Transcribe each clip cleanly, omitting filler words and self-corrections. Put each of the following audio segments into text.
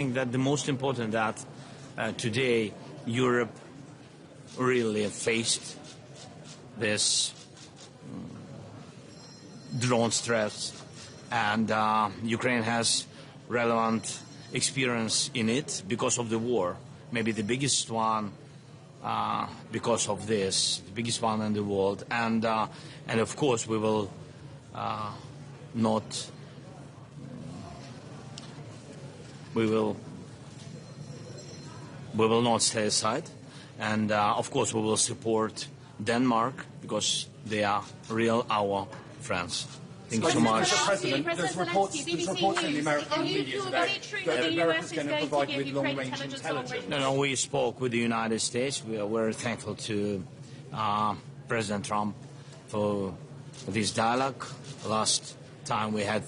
think that the most important that today Europe really faced this drone threats, and Ukraine has relevant experience in it because of the war. Maybe the biggest one because of this, the biggest one in the world, and of course we will not. We will not stay aside, and of course we will support Denmark because they are real our friends. Thank you so much. There's reports in the American media today that America is going to provide with long-range intelligence. No, we spoke with the United States. We are very thankful to President Trump for this dialogue. Last time we had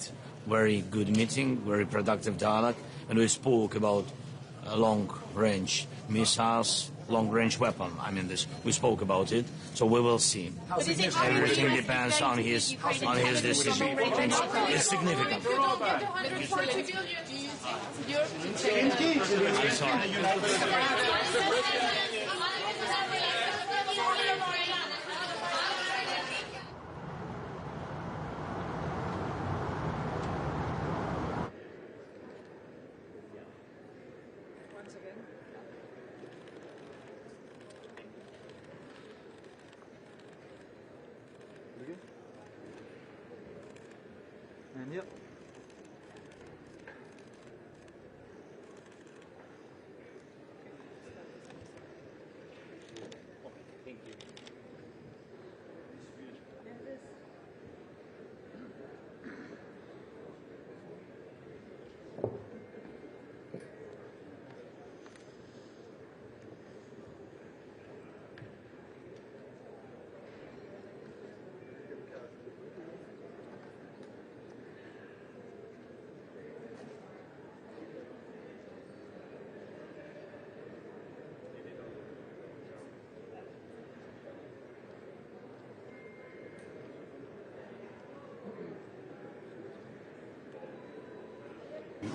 very good meeting, very productive dialogue, and we spoke about long-range missiles, long-range weapon. I mean, we spoke about it, so we will see. Everything depends on his decision. It's significant. I'm sorry. And yep. Thank you.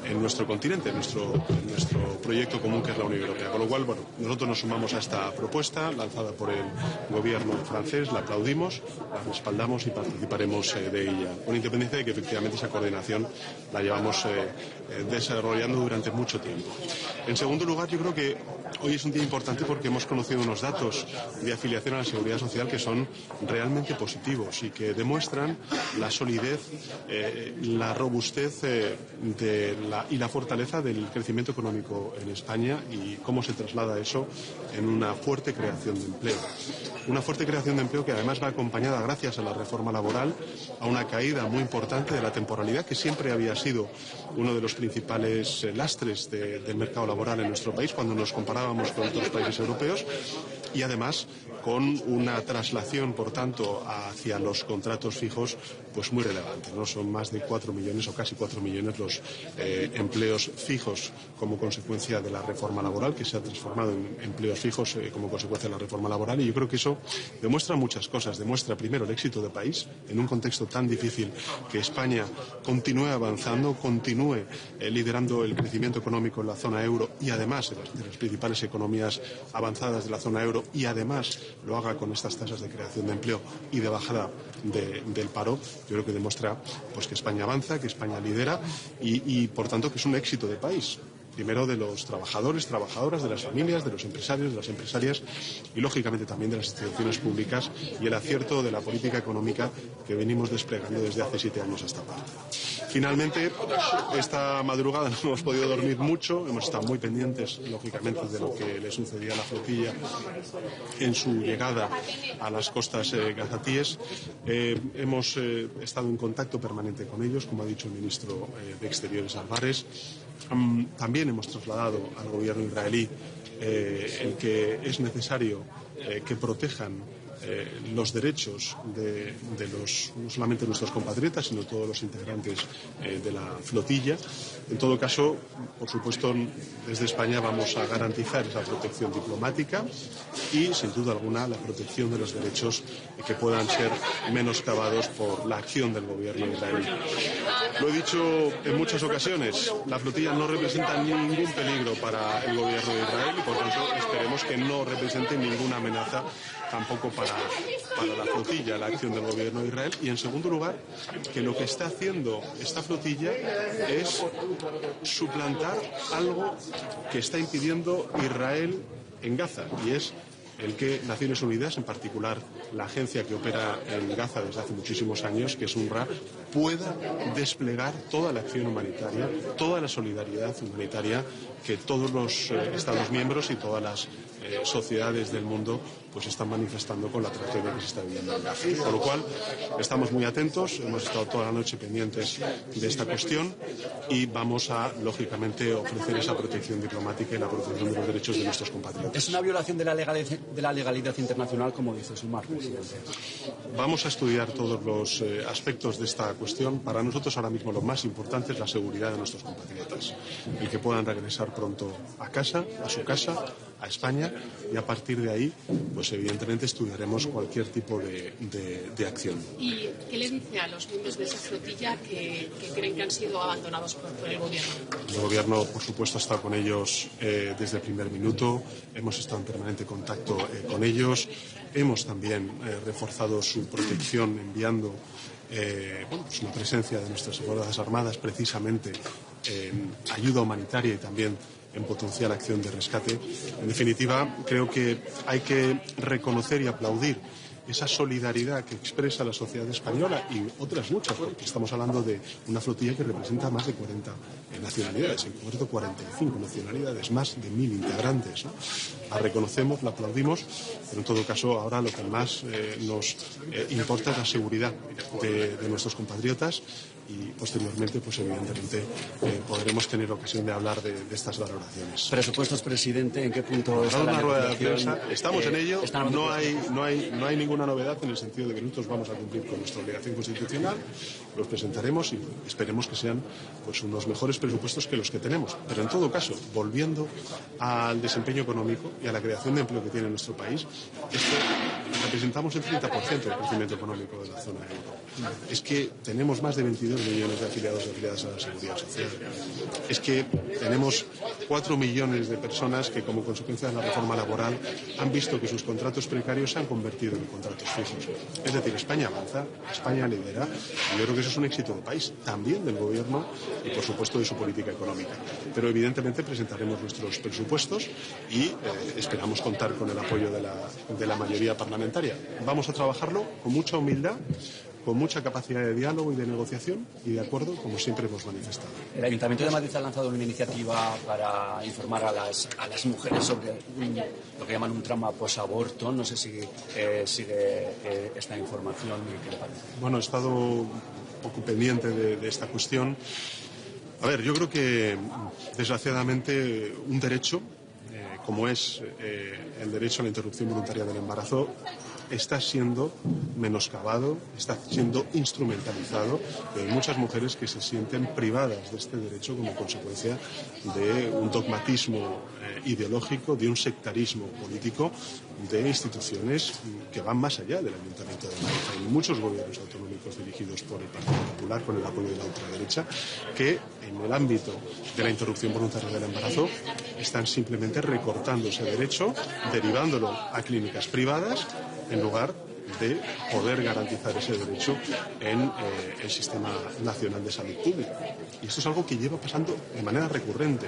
En nuestro continente, en nuestro proyecto común que es la Unión Europea. Con lo cual, bueno, nosotros nos sumamos a esta propuesta lanzada por el gobierno francés, la aplaudimos, la respaldamos y participaremos de ella, con independencia de que efectivamente esa coordinación la llevamos desarrollando durante mucho tiempo. En segundo lugar, yo creo que hoy es un día importante porque hemos conocido unos datos de afiliación a la Seguridad Social que son realmente positivos y que demuestran la solidez, la robustez y la fortaleza del crecimiento económico en España y cómo se traslada eso en una fuerte creación de empleo. Una fuerte creación de empleo que además va acompañada, gracias a la reforma laboral, a una caída muy importante de la temporalidad, que siempre había sido uno de los principales lastres del mercado laboral en nuestro país cuando nos comparábamos con otros países europeos, y además con una traslación, por tanto, hacia los contratos fijos pues muy relevante, ¿no? Son más de 4 millones o casi 4 millones los empleos fijos como consecuencia de la reforma laboral, que se ha transformado en empleos fijos como consecuencia de la reforma laboral, y yo creo que eso demuestra muchas cosas. Demuestra primero el éxito del país en un contexto tan difícil, que España continúe avanzando, continúe liderando el crecimiento económico en la zona euro y además de las principales economías avanzadas de la zona euro, y además lo haga con estas tasas de creación de empleo y de bajada del paro. Yo creo que demuestra pues que España avanza, que España lidera y por tanto que es un éxito de país. Primero de los trabajadores, trabajadoras, de las familias, de los empresarios, de las empresarias y lógicamente también de las instituciones públicas, y el acierto de la política económica que venimos desplegando desde hace 7 años a esta parte. Finalmente, esta madrugada no hemos podido dormir mucho, hemos estado muy pendientes, lógicamente, de lo que le sucedía a la flotilla en su llegada a las costas gazatíes. Hemos estado en contacto permanente con ellos, como ha dicho el ministro de Exteriores Álvarez. También hemos trasladado al gobierno israelí el que es necesario que protejan los derechos de no solamente nuestros compatriotas, sino todos los integrantes de la flotilla. En todo caso, por supuesto, desde España vamos a garantizar esa protección diplomática y, sin duda alguna, la protección de los derechos que puedan ser menoscabados por la acción del gobierno israelí. Lo he dicho en muchas ocasiones, la flotilla no representa ningún peligro para el gobierno de Israel y, por tanto, esperemos que no represente ninguna amenaza tampoco para la flotilla, la acción del gobierno de Israel. Y, en segundo lugar, que lo que está haciendo esta flotilla es suplantar algo que está impidiendo Israel en Gaza, y es el que Naciones Unidas, en particular la agencia que opera en Gaza desde hace muchísimos años, que es UNRWA, pueda desplegar toda la acción humanitaria, toda la solidaridad humanitaria que todos los Estados miembros y todas las sociedades del mundo pues están manifestando con la tragedia que se está viviendo en Gaza. Con lo cual, estamos muy atentos, hemos estado toda la noche pendientes de esta cuestión y vamos a, lógicamente, ofrecer esa protección diplomática y la protección de los derechos de nuestros compatriotas. ¿Es una violación de la legalidad internacional, como dice Sumar, presidente? Vamos a estudiar todos los aspectos de esta cuestión. Para nosotros ahora mismo lo más importante es la seguridad de nuestros compatriotas, el que puedan regresar pronto a casa, a su casa, a España, y a partir de ahí, pues evidentemente estudiaremos cualquier tipo de acción. ¿Y qué le dice a los miembros de esa flotilla que creen que han sido abandonados por el gobierno? El gobierno, por supuesto, ha estado con ellos desde el primer minuto, hemos estado en permanente contacto con ellos, hemos también reforzado su protección enviando pues una presencia de nuestras Fuerzas Armadas precisamente en ayuda humanitaria y también en potencial acción de rescate. En definitiva, creo que hay que reconocer y aplaudir esa solidaridad que expresa la sociedad española y otras muchas, porque estamos hablando de una flotilla que representa más de 40 nacionalidades, en concreto 45 nacionalidades, más de 1000 integrantes, ¿no? La reconocemos, la aplaudimos, pero en todo caso ahora lo que más nos importa es la seguridad de nuestros compatriotas y posteriormente, pues evidentemente, podremos tener ocasión de hablar de estas valoraciones. ¿Presupuestos, presidente? ¿En qué punto está la rueda de prensa? negociación? Estamos en ello. No hay ninguna novedad en el sentido de que nosotros vamos a cumplir con nuestra obligación constitucional. Los presentaremos y esperemos que sean pues unos mejores presupuestos que los que tenemos. Pero en todo caso, volviendo al desempeño económico y a la creación de empleo que tiene nuestro país, representamos el 30% del crecimiento económico de la zona euro. Es que tenemos más de 22 millones de afiliados y afiliadas a la Seguridad Social. Es que tenemos 4 millones de personas que, como consecuencia de la reforma laboral, han visto que sus contratos precarios se han convertido en contratos fijos. Es decir, España avanza, España lidera, y yo creo que eso es un éxito del país, también del Gobierno y, por supuesto, de su política económica. Pero, evidentemente, presentaremos nuestros presupuestos y esperamos contar con el apoyo de la mayoría parlamentaria. Vamos a trabajarlo con mucha humildad, con mucha capacidad de diálogo y de negociación y de acuerdo, como siempre hemos manifestado. El Ayuntamiento de Madrid ha lanzado una iniciativa para informar a las mujeres sobre lo que llaman un trauma posaborto. No sé si sigue esta información y qué le parece. Bueno, he estado un poco pendiente de esta cuestión. A ver, yo creo que, desgraciadamente, un derecho, como es el derecho a la interrupción voluntaria del embarazo, está siendo menoscabado, está siendo instrumentalizado. Hay muchas mujeres que se sienten privadas de este derecho como consecuencia de un dogmatismo ideológico, de un sectarismo político, de instituciones que van más allá del Ayuntamiento de Madrid. Hay muchos gobiernos autonómicos dirigidos por el Partido Popular, con el apoyo de la ultraderecha, que en el ámbito de la interrupción voluntaria del embarazo están simplemente recortando ese derecho, derivándolo a clínicas privadas, en lugar de poder garantizar ese derecho en el Sistema Nacional de Salud Pública. Y esto es algo que lleva pasando de manera recurrente.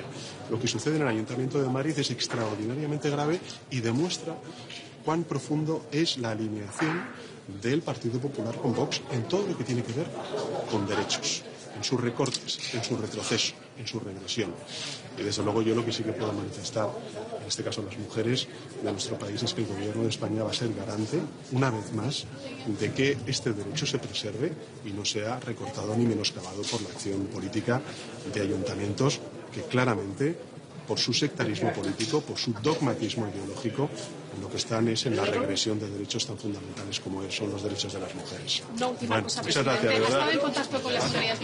Lo que sucede en el Ayuntamiento de Madrid es extraordinariamente grave y demuestra cuán profundo es la alineación del Partido Popular con Vox en todo lo que tiene que ver con derechos, en sus recortes, en su retroceso, en su regresión. Y desde luego yo lo que sí que puedo manifestar, en este caso las mujeres de nuestro país, es que el Gobierno de España va a ser garante, una vez más, de que este derecho se preserve y no sea recortado ni menoscabado por la acción política de ayuntamientos que claramente por su sectarismo político, por su dogmatismo ideológico, lo que están es en la regresión de derechos tan fundamentales como son los derechos de las mujeres. Una última cosa, muchas presidente. gracias, de ¿Ha verdad. estado en contacto con las autoridades?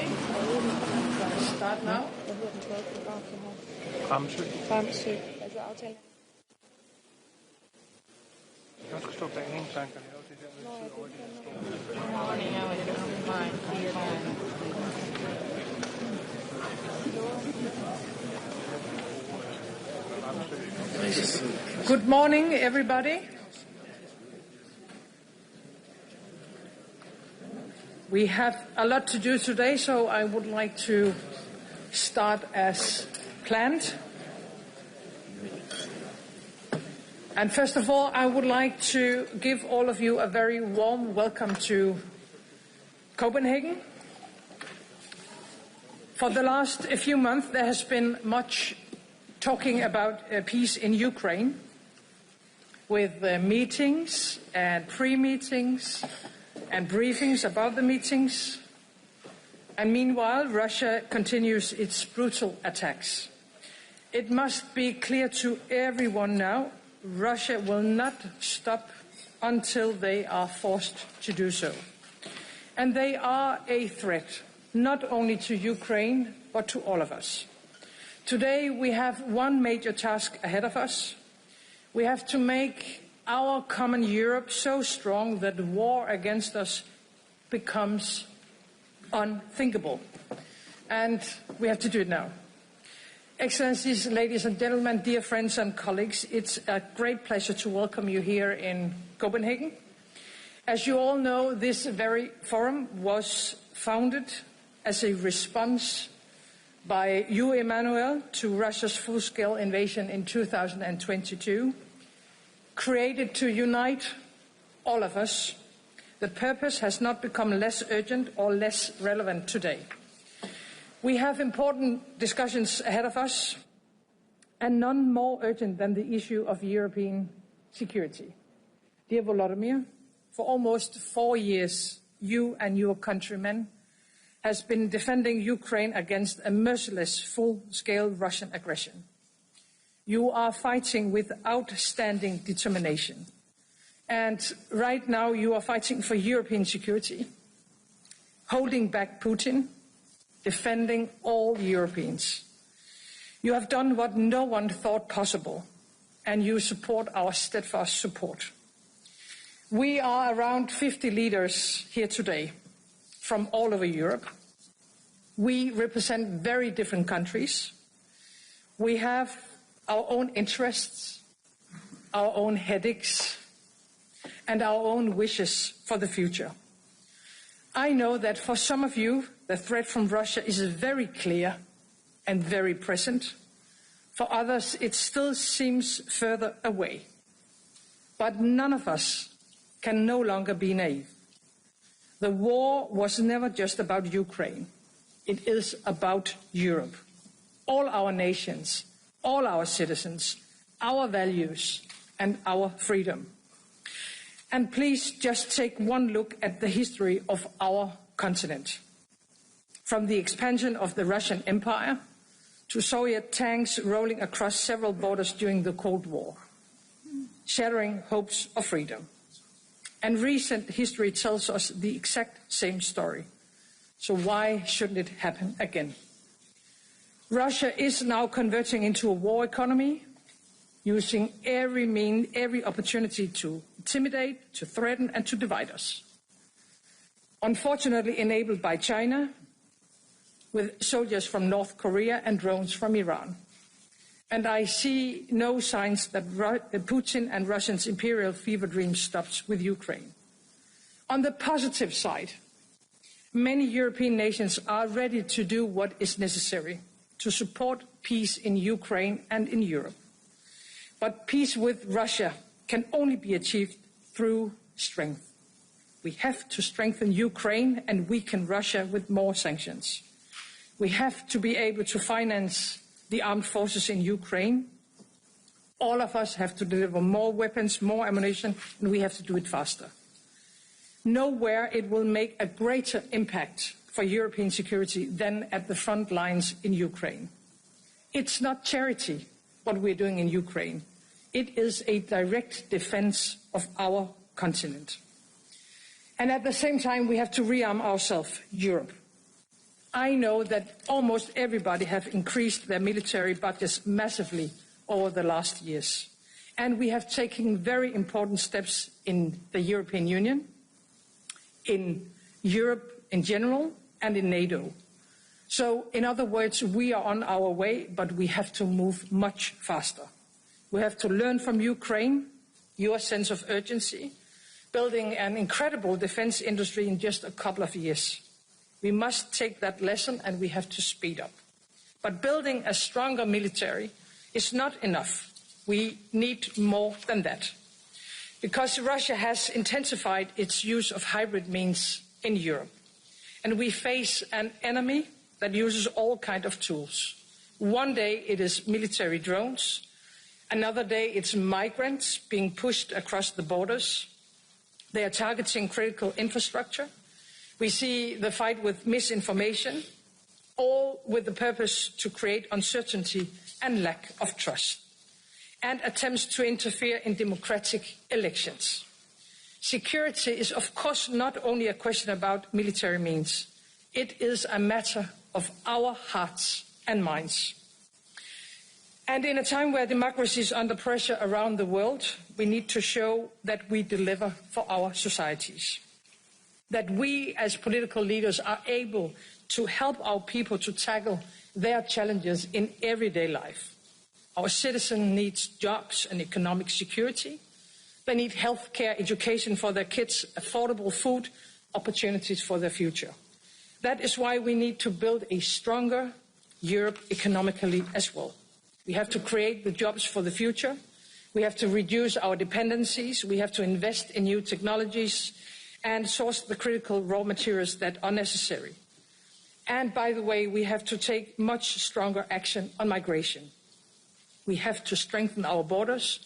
Okay. Start now. Fremsøg. Altså aftalen. Jeg skal stå bag en sang, kan lave det der med tid over det. Good morning, everybody. We have a lot to do today, so I would like to start as planned. And first of all, I would like to give all of you a very warm welcome to Copenhagen. For the last few months, there has been much talking about peace in Ukraine, with meetings and pre-meetings and briefings about the meetings. And meanwhile, Russia continues its brutal attacks. It must be clear to everyone now, Russia will not stop until they are forced to do so. And they are a threat, not only to Ukraine, but to all of us. Today, we have one major task ahead of us. We have to make our common Europe so strong that war against us becomes unthinkable. And we have to do it now. Excellencies, ladies and gentlemen, dear friends and colleagues, it's a great pleasure to welcome you here in Copenhagen. As you all know, this very forum was founded as a response by you, Emmanuel, to Russia's full-scale invasion in 2022, created to unite all of us. The purpose has not become less urgent or less relevant today. We have important discussions ahead of us, and none more urgent than the issue of European security. Dear Volodymyr, for almost 4 years, you and your countrymen has been defending Ukraine against a merciless full-scale Russian aggression. You are fighting with outstanding determination. And right now you are fighting for European security, holding back Putin, defending all Europeans. You have done what no one thought possible, and you support our steadfast support. We are around 50 leaders here today from all over Europe. We represent very different countries. We have our own interests, our own headaches, and our own wishes for the future. I know that for some of you, the threat from Russia is very clear and very present. For others, it still seems further away. But none of us can no longer be naive. The war was never just about Ukraine. It is about Europe. All our nations, all our citizens, our values, and our freedom. And please just take one look at the history of our continent. From the expansion of the Russian Empire to Soviet tanks rolling across several borders during the Cold War, shattering hopes of freedom. And recent history tells us the exact same story. So why shouldn't it happen again? Russia is now converting into a war economy, using every opportunity to intimidate, to threaten, and to divide us. Unfortunately enabled by China, with soldiers from North Korea and drones from Iran. And I see no signs that Putin and Russia's imperial fever dream stops with Ukraine. On the positive side, many European nations are ready to do what is necessary to support peace in Ukraine and in Europe. But peace with Russia can only be achieved through strength. We have to strengthen Ukraine and weaken Russia with more sanctions. We have to be able to finance the armed forces in Ukraine. All of us have to deliver more weapons, more ammunition, and we have to do it faster. Nowhere it will make a greater impact for European security than at the front lines in Ukraine. It's not charity what we're doing in Ukraine. It is a direct defense of our continent. And at the same time, we have to rearm ourselves, Europe. I know that almost everybody have increased their military budgets massively over the last years. And we have taken very important steps in the European Union, in Europe in general, and in NATO. So, in other words, we are on our way, but we have to move much faster. We have to learn from Ukraine, your sense of urgency, building an incredible defense industry in just a couple of years. We must take that lesson and we have to speed up. But building a stronger military is not enough. We need more than that. Because Russia has intensified its use of hybrid means in Europe. And we face an enemy that uses all kinds of tools. One day it is military drones. Another day it's migrants being pushed across the borders. They are targeting critical infrastructure. We see the fight with misinformation, all with the purpose to create uncertainty and lack of trust, and attempts to interfere in democratic elections. Security is, of course, not only a question about military means. It is a matter of our hearts and minds. And in a time where democracy is under pressure around the world, we need to show that we deliver for our societies, that we as political leaders are able to help our people to tackle their challenges in everyday life. Our citizens need jobs and economic security. They need health care, education for their kids, affordable food, opportunities for their future. That is why we need to build a stronger Europe economically as well. We have to create the jobs for the future. We have to reduce our dependencies. We have to invest in new technologies and source the critical raw materials that are necessary. And by the way, we have to take much stronger action on migration. We have to strengthen our borders.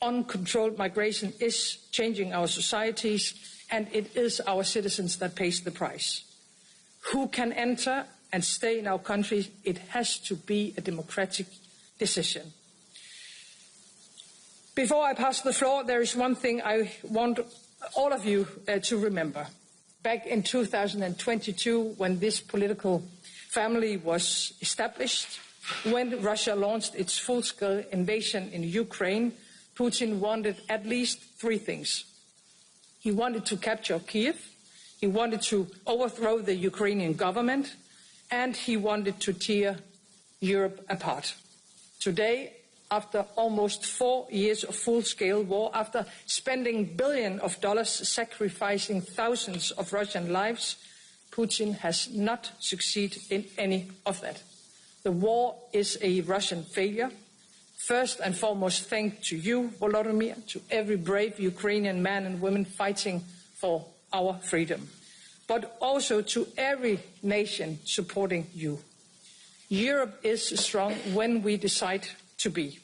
Uncontrolled migration is changing our societies, and it is our citizens that pays the price. Who can enter and stay in our country? It has to be a democratic decision. Before I pass the floor, there is one thing I want all of you to remember. Back in 2022, when this political family was established, when Russia launched its full-scale invasion in Ukraine, Putin wanted at least three things. He wanted to capture Kiev, he wanted to overthrow the Ukrainian government, and he wanted to tear Europe apart. Today, after almost 4 years of full-scale war, after spending billions of dollars sacrificing thousands of Russian lives, Putin has not succeeded in any of that. The war is a Russian failure. First and foremost, thanks to you, Volodymyr, to every brave Ukrainian man and woman fighting for our freedom, but also to every nation supporting you. Europe is strong when we decide to be,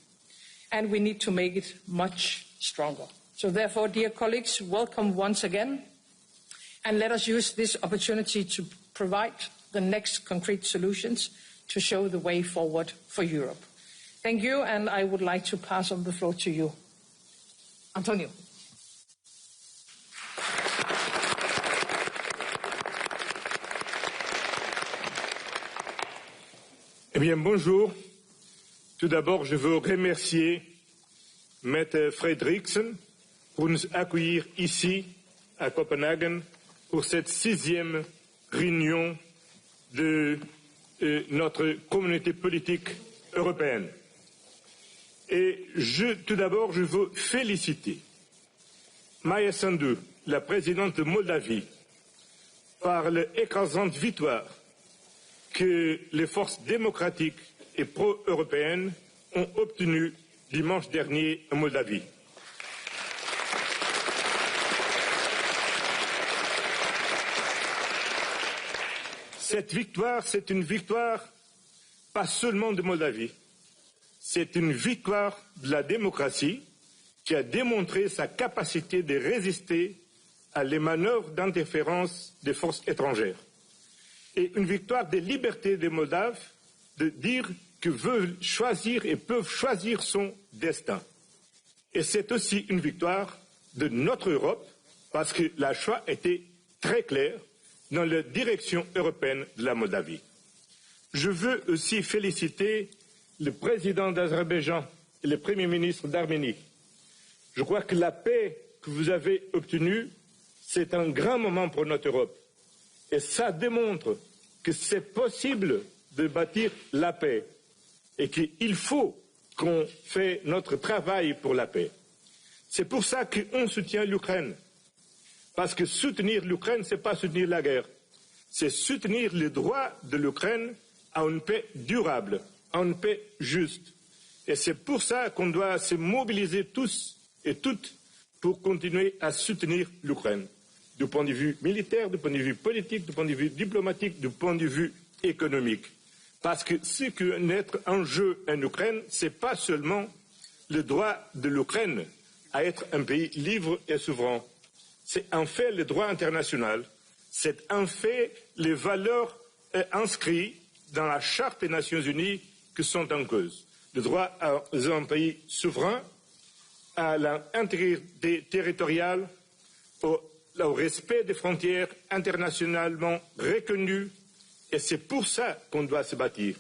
and we need to make it much stronger. So therefore, dear colleagues, welcome once again, and let us use this opportunity to provide the next concrete solutions to show the way forward for Europe. Thank you, and I would like to pass on the floor to you. Antonio. Eh bien, bonjour. Tout d'abord, je veux remercier Maître Fredriksen pour nous accueillir ici, à Copenhague, pour cette 6e réunion de notre communauté politique européenne. Et tout d'abord, je veux féliciter Maia Sandu, la présidente de Moldavie, par l'écrasante victoire que les forces démocratiques et pro-européennes ont obtenue dimanche dernier en Moldavie. Cette victoire, c'est une victoire pas seulement de Moldavie, c'est une victoire de la démocratie qui a démontré sa capacité de résister à les manœuvres d'interférence des forces étrangères. Et une victoire des libertés des Moldaves de dire qu'ils veulent choisir et peuvent choisir son destin. Et c'est aussi une victoire de notre Europe parce que le choix était très clair. dans la direction européenne de la Moldavie. Je veux aussi féliciter le président d'Azerbaïdjan et le Premier ministre d'Arménie. Je crois que la paix que vous avez obtenue, c'est un grand moment pour notre Europe. Et ça démontre que c'est possible de bâtir la paix et qu'il faut qu'on fasse notre travail pour la paix. C'est pour ça qu'on soutient l'Ukraine. Parce que soutenir l'Ukraine, ce n'est pas soutenir la guerre. C'est soutenir le droit de l'Ukraine à une paix durable, à une paix juste. Et c'est pour ça qu'on doit se mobiliser tous et toutes pour continuer à soutenir l'Ukraine. Du point de vue militaire, du point de vue politique, du point de vue diplomatique, du point de vue économique. Parce que ce qui est en jeu en Ukraine, ce n'est pas seulement le droit de l'Ukraine à être un pays libre et souverain. C'est en fait le droit international. C'est en fait les valeurs inscrites dans la Charte des Nations Unies qui sont en cause. Le droit à un pays souverain, à l'intégrité territoriale, au respect des frontières internationalement reconnues. Et c'est pour ça qu'on doit se bâtir.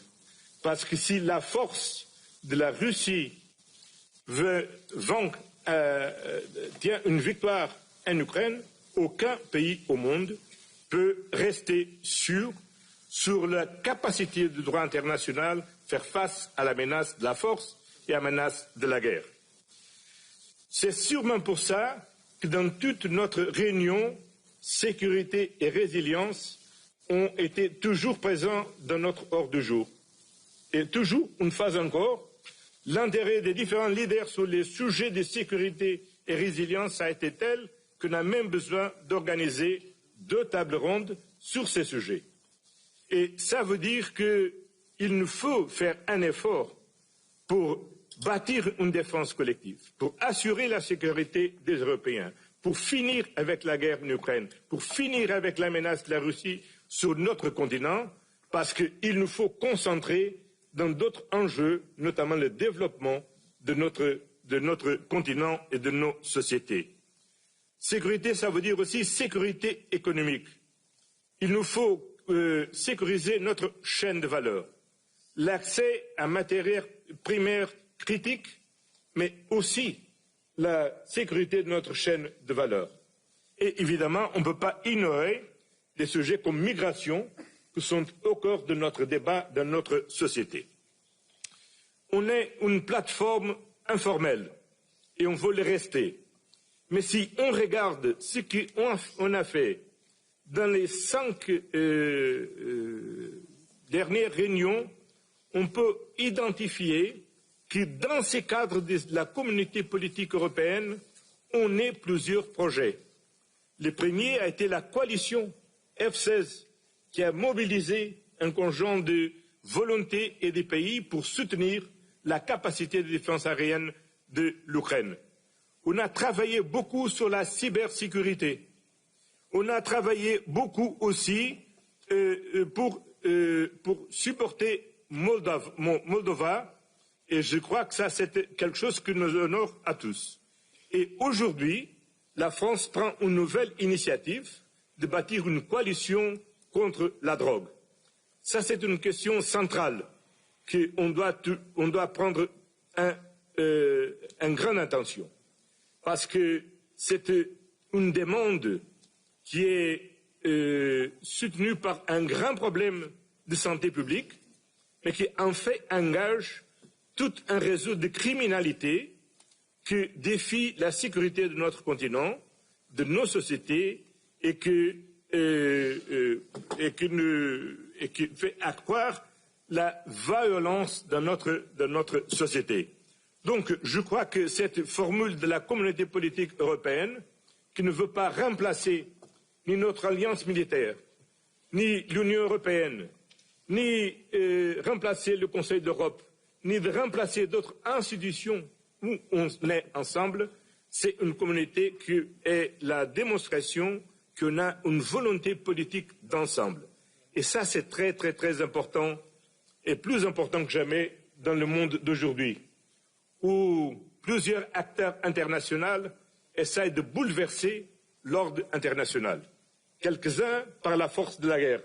Parce que si la force de la Russie tient une victoire en Ukraine, aucun pays au monde peut rester sûr sur la capacité du droit international de faire face à la menace de la force et à la menace de la guerre. C'est sûrement pour ça que dans toute notre réunion, sécurité et résilience ont été toujours présents dans notre ordre du jour. Et toujours, une fois encore, l'intérêt des différents leaders sur les sujets de sécurité et résilience a été tel qu'on a même besoin d'organiser 2 tables rondes sur ces sujets. Et ça veut dire qu'il nous faut faire un effort pour bâtir une défense collective, pour assurer la sécurité des Européens, pour finir avec la guerre en Ukraine, pour finir avec la menace de la Russie sur notre continent, parce qu'il nous faut concentrer dans d'autres enjeux, notamment le développement de notre continent et de nos sociétés. Sécurité, ça veut dire aussi sécurité économique. Il nous faut sécuriser notre chaîne de valeur, l'accès à matières primaires critiques, mais aussi la sécurité de notre chaîne de valeur. Et évidemment, on ne peut pas ignorer des sujets comme migration qui sont au cœur de notre débat dans notre société. On est une plateforme informelle et on veut le rester. Mais si on regarde ce qu'on a fait dans les 5 dernières réunions, on peut identifier que dans ce cadre de la communauté politique européenne, on a plusieurs projets. Le premier a été la coalition F-16 qui a mobilisé un conjoint de volontés et de pays pour soutenir la capacité de défense aérienne de l'Ukraine. On a travaillé beaucoup sur la cybersécurité. On a travaillé beaucoup aussi pour supporter Moldova. Et je crois que ça, c'est quelque chose qui nous honore à tous. Et aujourd'hui, la France prend une nouvelle initiative de bâtir une coalition contre la drogue. Ça, c'est une question centrale qu'on doit prendre en grande attention. Parce que c'est une demande qui est soutenue par un grand problème de santé publique, mais qui en fait engage tout un réseau de criminalité qui défie la sécurité de notre continent, de nos sociétés, et qui fait accroître la violence dans notre société. Donc, je crois que cette formule de la communauté politique européenne, qui ne veut pas remplacer ni notre alliance militaire, ni l'Union européenne, ni remplacer le Conseil d'Europe, ni de remplacer d'autres institutions où on est ensemble, c'est une communauté qui est la démonstration qu'on a une volonté politique d'ensemble. Et ça, c'est très, très, très important, et plus important que jamais dans le monde d'aujourd'hui, où plusieurs acteurs internationaux essayent de bouleverser l'ordre international. quelques-uns par la force de la guerre,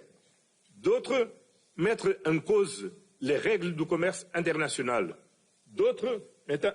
d'autres mettre en cause les règles du commerce international, d'autres mettant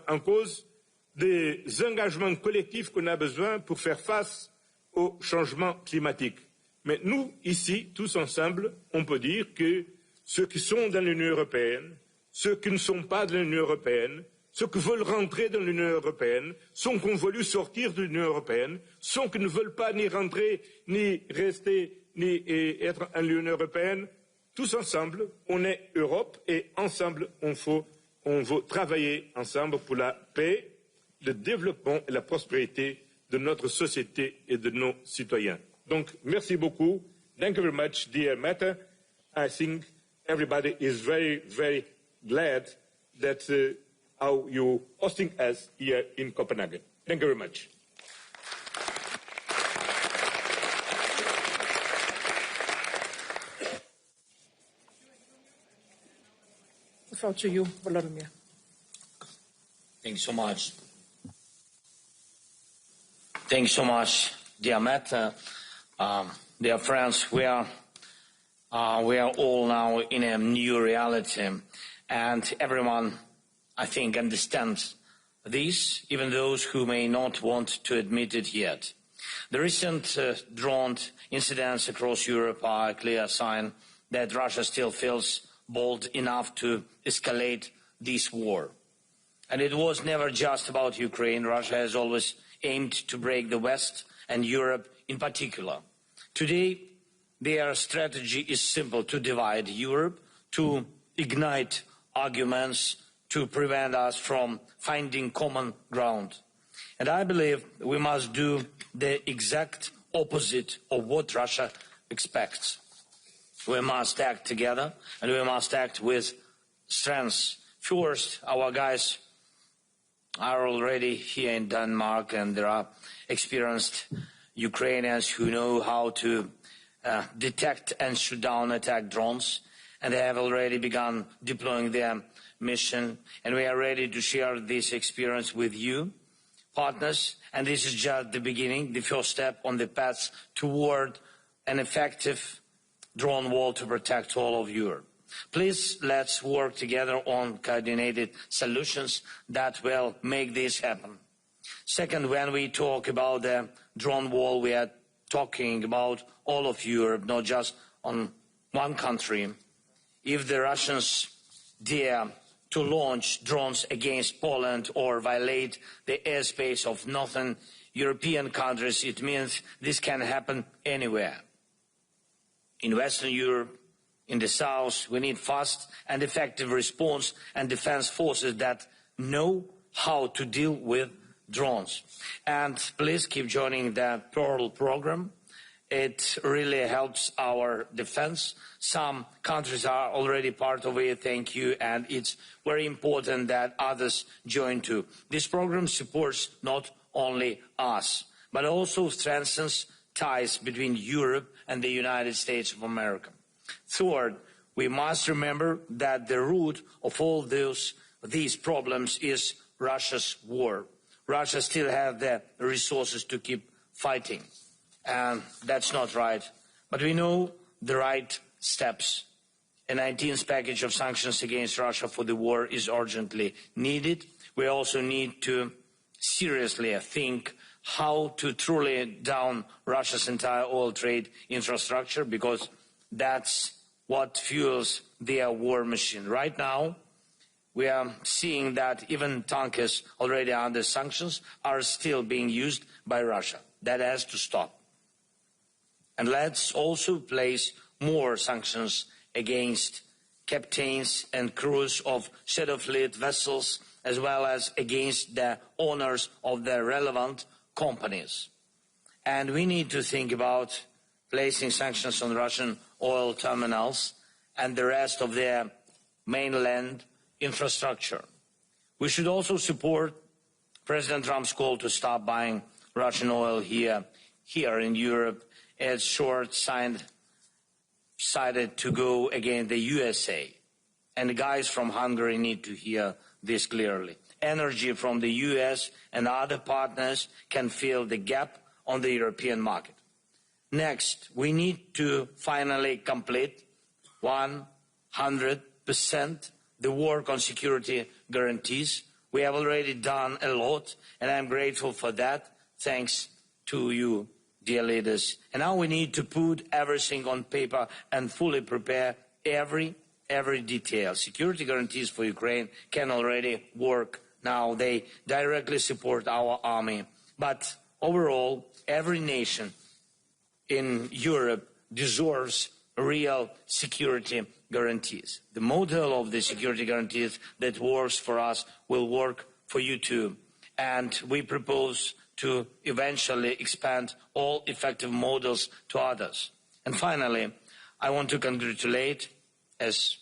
en cause des engagements collectifs qu'on a besoin pour faire face au changement climatique. Mais nous, ici, tous ensemble, on peut dire que ceux qui sont dans l'Union européenne, ceux qui ne sont pas dans l'Union européenne, ceux qui veulent rentrer dans l'Union européenne, ceux qui ont voulu sortir de l'Union européenne, ceux qui ne veulent pas ni rentrer, ni rester, ni être en l'Union européenne, tous ensemble, on est Europe et ensemble, on veut travailler ensemble pour la paix, le développement et la prospérité de notre société et de nos citoyens. Donc, merci beaucoup. Thank you very much, dear Mette. I think everybody is very, very glad that how you hosting us here in Copenhagen. Thank you very much. Floor to you, Volodymyr. Thank you so much. Thank you so much, dear Matt. Dear friends, we are all now in a new reality, and everyone, I think, understands this, even those who may not want to admit it yet. The recent drone incidents across Europe are a clear sign that Russia still feels bold enough to escalate this war. And it was never just about Ukraine. Russia has always aimed to break the West and Europe in particular. Today, their strategy is simple: to divide Europe, to ignite arguments, to prevent us from finding common ground. And I believe we must do the exact opposite of what Russia expects. We must act together, and we must act with strength. First, our guys are already here in Denmark, and there are experienced Ukrainians who know how to detect and shoot down attack drones, and they have already begun deploying their mission, and we are ready to share this experience with you, partners, and this is just the beginning, the first step on the path toward an effective drone wall to protect all of Europe. Please, let's work together on coordinated solutions that will make this happen. Second, when we talk about the drone wall, we are talking about all of Europe, not just on one country. If the Russians dare to launch drones against Poland or violate the airspace of northern European countries, it means this can happen anywhere. In Western Europe, in the south, we need fast and effective response and defense forces that know how to deal with drones. And please keep joining the Pearl program. It really helps our defense. Some countries are already part of it, thank you, and it's very important that others join too. This program supports not only us, but also strengthens ties between Europe and the United States of America. Third, we must remember that the root of all these problems is Russia's war. Russia still has the resources to keep fighting, and that's not right. But we know the right steps. A 19th package of sanctions against Russia for the war is urgently needed. We also need to seriously think how to truly down Russia's entire oil trade infrastructure, because that's what fuels their war machine. Right now, we are seeing that even tankers already under sanctions are still being used by Russia. That has to stop. And let's also place more sanctions against captains and crews of shadow fleet vessels, as well as against the owners of the relevant companies. And we need to think about placing sanctions on Russian oil terminals and the rest of their mainland infrastructure. We should also support President Trump's call to stop buying Russian oil here in Europe. It's short-sighted to go against the USA. And the guys from Hungary need to hear this clearly. Energy from the US and other partners can fill the gap on the European market. Next, we need to finally complete 100% the work on security guarantees. We have already done a lot, and I'm grateful for that. Thanks to you, dear leaders. And now we need to put everything on paper and fully prepare every detail. Security guarantees for Ukraine can already work now. They directly support our army. But overall, every nation in Europe deserves real security guarantees. The model of the security guarantees that works for us will work for you too. And we propose to eventually expand all effective models to others. And finally, I want to congratulate, as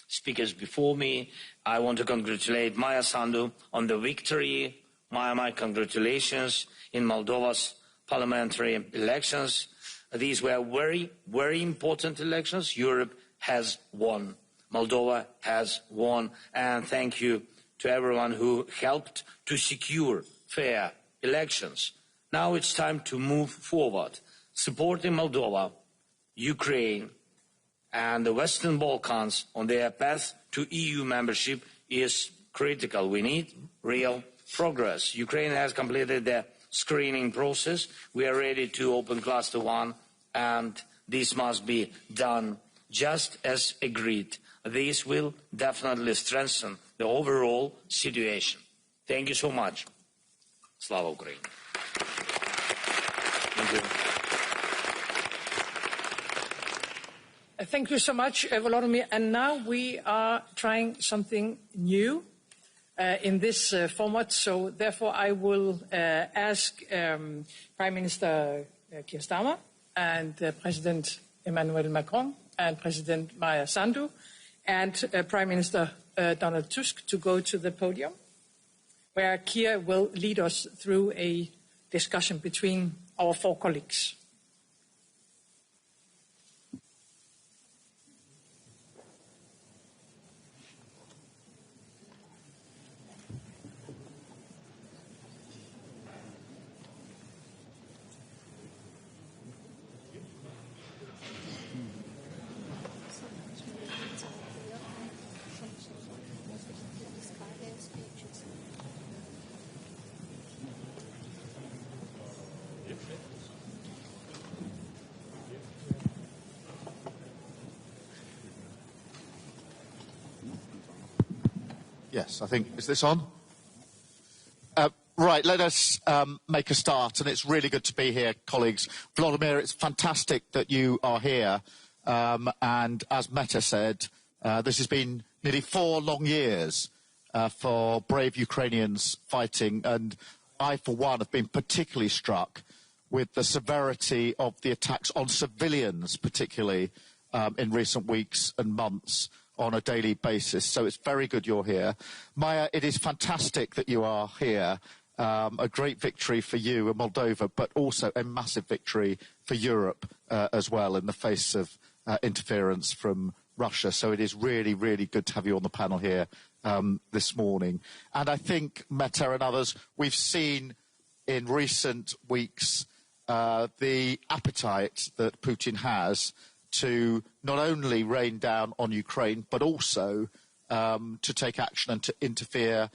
speakers before me, I want to congratulate Maya Sandu on the victory. Maya, my congratulations in Moldova's parliamentary elections. These were very, very important elections. Europe has won. Moldova has won. And thank you to everyone who helped to secure fair elections. Now it's time to move forward. Supporting Moldova, Ukraine, and the Western Balkans on their path to EU membership is critical. We need real progress. Ukraine has completed the screening process. We are ready to open Cluster 1, and this must be done just as agreed. This will definitely strengthen the overall situation. Thank you so much. Slava Ukraini. Thank you. Thank you so much, Volodymyr. And now we are trying something new in this format. So therefore, I will ask Prime Minister Keir Starmer and President Emmanuel Macron and President Maya Sandu and Prime Minister Donald Tusk to go to the podium, where Keir will lead us through a discussion between our four colleagues. Yes, I think, is this on? Right, let us make a start, and it's really good to be here, colleagues. Volodymyr, it's fantastic that you are here, and as Meta said, this has been nearly 4 long years for brave Ukrainians fighting, and I, for one, have been particularly struck with the severity of the attacks on civilians, particularly in recent weeks and months, on a daily basis. So it's very good you're here. Maya, it is fantastic that you are here. A great victory for you and Moldova, but also a massive victory for Europe as well in the face of interference from Russia. So it is really, really good to have you on the panel here this morning. And I think, Meta and others, we've seen in recent weeks the appetite that Putin has to not only rain down on Ukraine, but also to take action and to interfere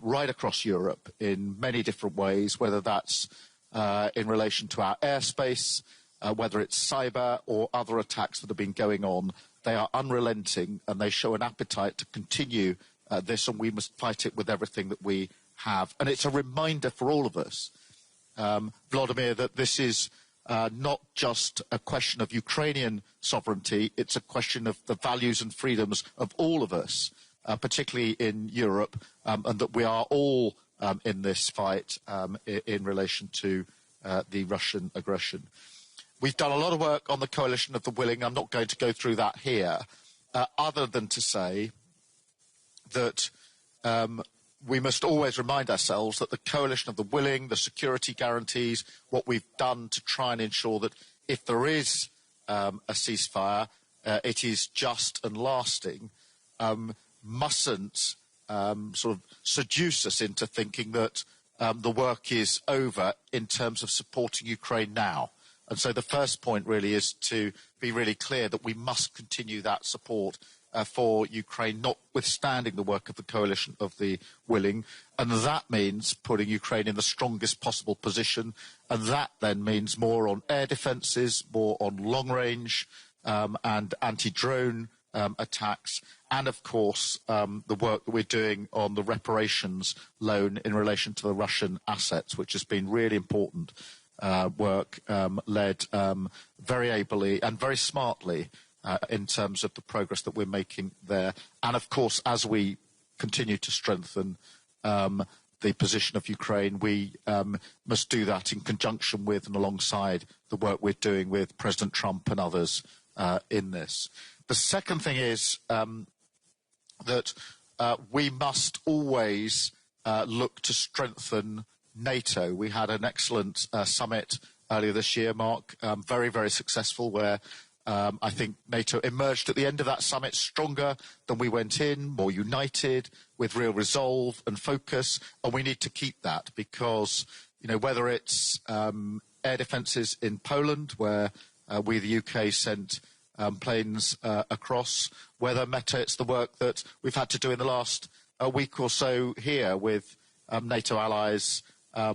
right across Europe in many different ways, whether that's in relation to our airspace, whether it's cyber or other attacks that have been going on. They are unrelenting and they show an appetite to continue this, and we must fight it with everything that we have. And it's a reminder for all of us, Volodymyr, that this is not just a question of Ukrainian sovereignty, it's a question of the values and freedoms of all of us, particularly in Europe, and that we are all in this fight in relation to the Russian aggression. We've done a lot of work on the Coalition of the Willing. I'm not going to go through that here, other than to say that we must always remind ourselves that the Coalition of the Willing, the security guarantees, what we've done to try and ensure that if there is a ceasefire, it is just and lasting, mustn't sort of seduce us into thinking that the work is over in terms of supporting Ukraine now. And so the first point really is to be really clear that we must continue that support for Ukraine, notwithstanding the work of the coalition of the willing. And that means putting Ukraine in the strongest possible position. And that then means more on air defences, more on long range and anti-drone attacks. And of course, the work that we're doing on the reparations loan in relation to the Russian assets, which has been really important work led very ably and very smartly in terms of the progress that we're making there. And of course, as we continue to strengthen the position of Ukraine, we must do that in conjunction with and alongside the work we're doing with President Trump and others in this. The second thing is that we must always look to strengthen NATO. We had an excellent summit earlier this year, Mark, very, very successful, where I think NATO emerged at the end of that summit stronger than we went in, more united, with real resolve and focus. And we need to keep that because, you know, whether it's air defences in Poland, where we, the UK, sent planes across, whether it's the work that we've had to do in the last week or so here with NATO allies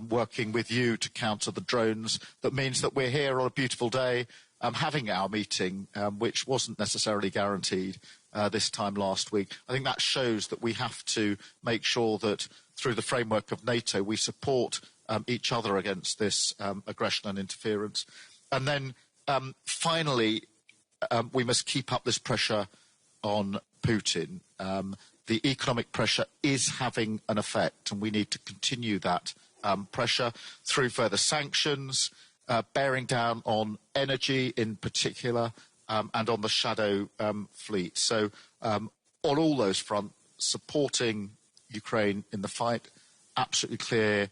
working with you to counter the drones. That means that we're here on a beautiful day having our meeting, which wasn't necessarily guaranteed this time last week. I think that shows that we have to make sure that through the framework of NATO we support each other against this aggression and interference. And then finally, we must keep up this pressure on Putin. The economic pressure is having an effect, and we need to continue that pressure through further sanctions, bearing down on energy in particular, and on the shadow fleet. So on all those fronts, supporting Ukraine in the fight, absolutely clear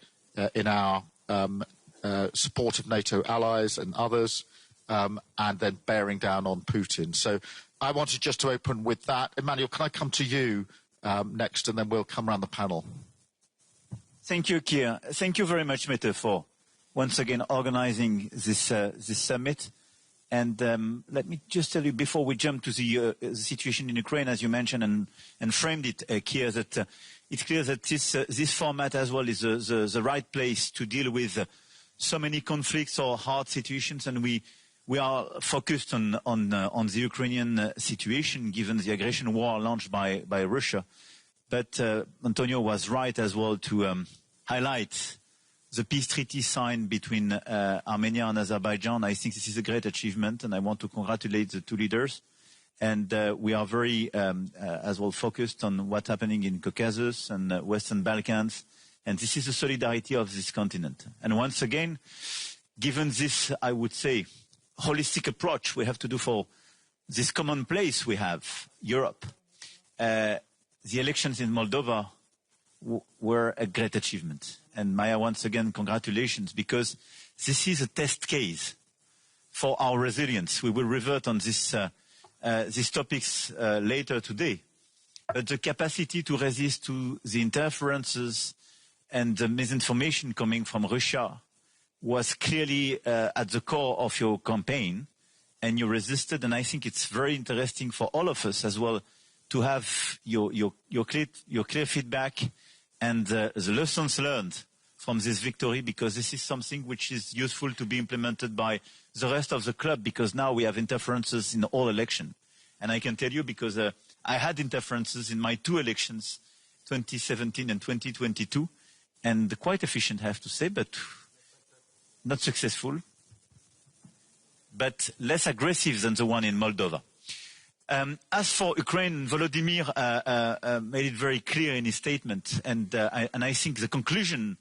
in our support of NATO allies and others, and then bearing down on Putin. So I wanted just to open with that. Emmanuel, can I come to you next, and then we'll come around the panel. Thank you, Keir. Thank you very much, Mette, for once again organizing this summit. And let me just tell you, before we jump to the situation in Ukraine, as you mentioned and framed it, Keir, that it's clear that this format as well is the right place to deal with so many conflicts or hard situations, and we are focused on the Ukrainian situation, given the aggression war launched by Russia. But Antonio was right as well to highlight the peace treaty signed between Armenia and Azerbaijan. I think this is a great achievement, and I want to congratulate the two leaders. And we are very as well focused on what's happening in Caucasus and Western Balkans. And this is the solidarity of this continent. And once again, given this, I would say, holistic approach we have to do for this common place we have, Europe, the elections in Moldova were a great achievement. And Maya, once again, congratulations, because this is a test case for our resilience. We will revert on these topics later today. But the capacity to resist to the interferences and the misinformation coming from Russia was clearly at the core of your campaign, and you resisted. And I think it's very interesting for all of us as well to have your clear feedback and the lessons learned from this victory, because this is something which is useful to be implemented by the rest of the club, because now we have interferences in all elections. And I can tell you, because I had interferences in my two elections, 2017 and 2022, and quite efficient, I have to say, but not successful, but less aggressive than the one in Moldova. As for Ukraine, Volodymyr made it very clear in his statement, and I think the conclusion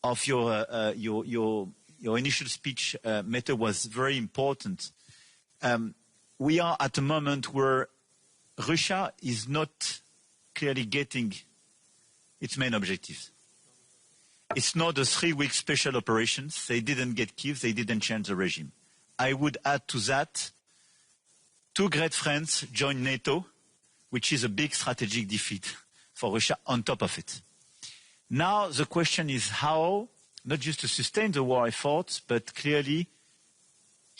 of your initial speech, Mette, was very important. We are at a moment where Russia is not clearly getting its main objectives. It's not a 3-week special operations. They didn't get Kiev. They didn't change the regime. I would add to that, two great friends joined NATO, which is a big strategic defeat for Russia on top of it. Now the question is how, not just to sustain the war effort, but clearly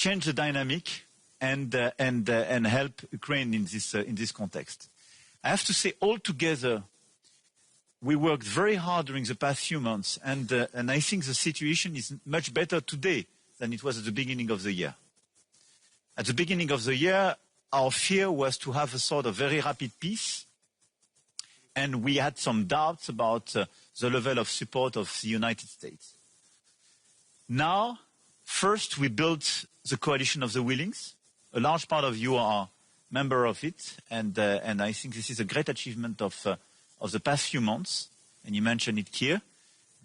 change the dynamic and help Ukraine in this context. I have to say, altogether, we worked very hard during the past few months, and I think the situation is much better today than it was at the beginning of the year. At the beginning of the year, our fear was to have a sort of very rapid peace, and we had some doubts about the level of support of the United States. Now, first, we built the coalition of the willings. A large part of you are member of it, and I think this is a great achievement of the past few months, and you mentioned it here.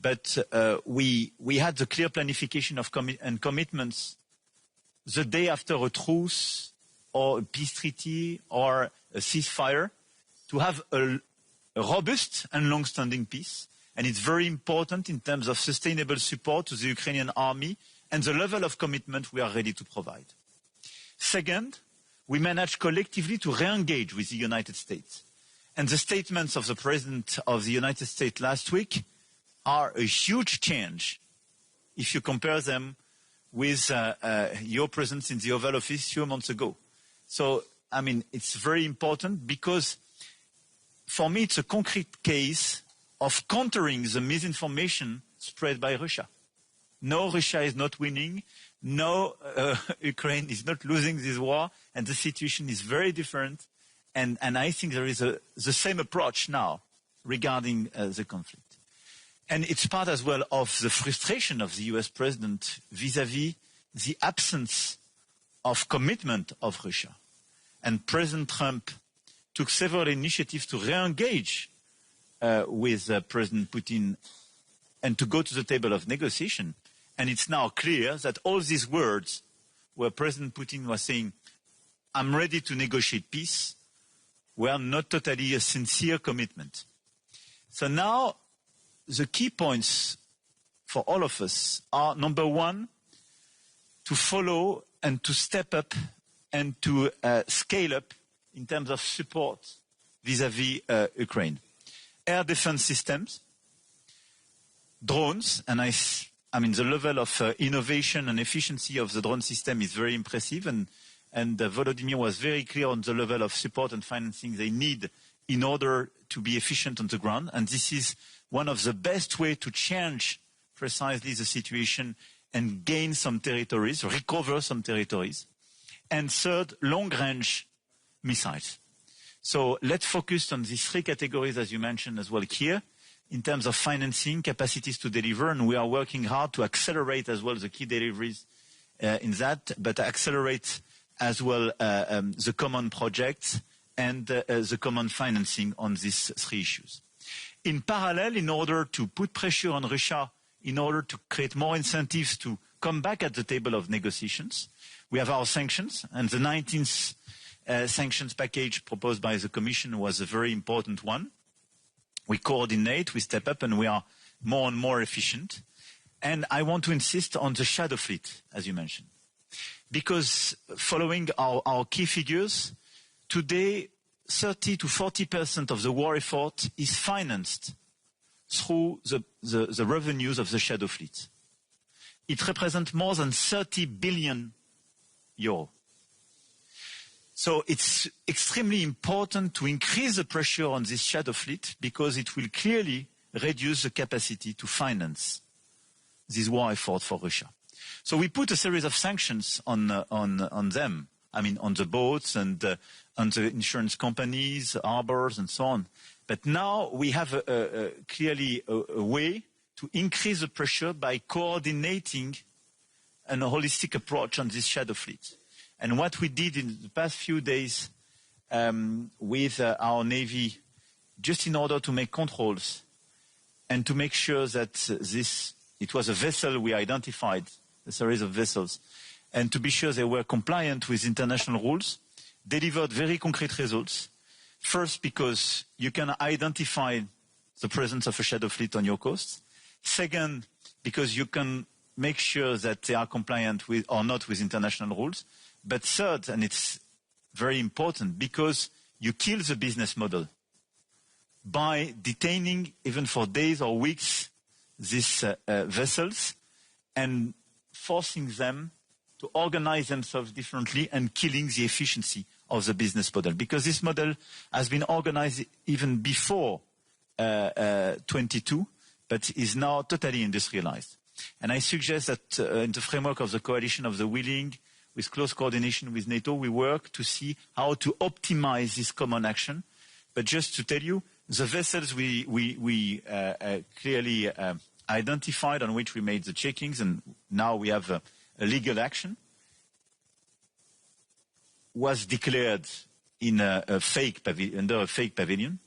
But we had the clear planification of and commitments the day after a truce or a peace treaty or a ceasefire to have a robust and long-standing peace. And it's very important in terms of sustainable support to the Ukrainian army and the level of commitment we are ready to provide. Second, we managed collectively to re-engage with the United States. And the statements of the President of the United States last week are a huge change if you compare them with your presence in the Oval Office a few months ago. So, I mean, it's very important because for me it's a concrete case of countering the misinformation spread by Russia. No, Russia is not winning. No, Ukraine is not losing this war, and the situation is very different. And I think there is the same approach now regarding the conflict. And it's part as well of the frustration of the US president vis-à-vis the absence of commitment of Russia. And President Trump took several initiatives to re-engage with President Putin and to go to the table of negotiation. And it's now clear that all these words where President Putin was saying, I'm ready to negotiate peace, were not totally a sincere commitment. So now the key points for all of us are, number one, to follow and to step up and to scale up in terms of support vis-à-vis Ukraine. Air defense systems, drones, and I mean the level of innovation and efficiency of the drone system is very impressive, and Volodymyr was very clear on the level of support and financing they need in order to be efficient on the ground. And this is one of the best ways to change precisely the situation and gain some territories, recover some territories. And third, long-range missiles. So let's focus on these three categories, as you mentioned as well here, in terms of financing, capacities to deliver, and we are working hard to accelerate as well the key deliveries in that, but accelerate as well the common projects and the common financing on these three issues. In parallel, in order to put pressure on Russia, in order to create more incentives to come back at the table of negotiations, we have our sanctions, and the 19th sanctions package proposed by the Commission was a very important one. We coordinate, we step up, and we are more and more efficient. And I want to insist on the shadow fleet, as you mentioned. Because following our key figures, today 30 to 40% of the war effort is financed through the revenues of the shadow fleet. It represents more than 30 billion euro. So it's extremely important to increase the pressure on this shadow fleet because it will clearly reduce the capacity to finance this war effort for Russia. So we put a series of sanctions on them. I mean, on the boats and on the insurance companies, harbors, and so on. But now we have clearly a way to increase the pressure by coordinating a holistic approach on this shadow fleet. And what we did in the past few days with our Navy, just in order to make controls and to make sure that it was a vessel we identified, a series of vessels, and to be sure they were compliant with international rules, delivered very concrete results. First, because you can identify the presence of a shadow fleet on your coast. Second, because you can make sure that they are compliant with or not with international rules. But third, and it's very important, because you kill the business model by detaining, even for days or weeks, these vessels and forcing them to organize themselves differently and killing the efficiency of the business model. Because this model has been organized even before 22, but is now totally industrialized. And I suggest that in the framework of the coalition of the willing, with close coordination with NATO, we work to see how to optimize this common action. But just to tell you, the vessels we clearly identified on which we made the checkings, and now we have a legal action, was declared in under a fake pavilion,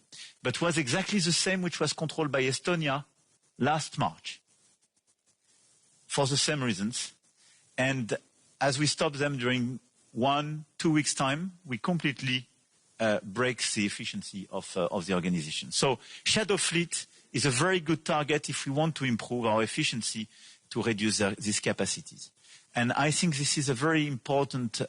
but was exactly the same which was controlled by Estonia last March, for the same reasons. And as we stop them during 1-2 weeks' time, we completely break the efficiency of the organization. So shadow fleet is a very good target if we want to improve our efficiency to reduce these capacities. And I think this is a very important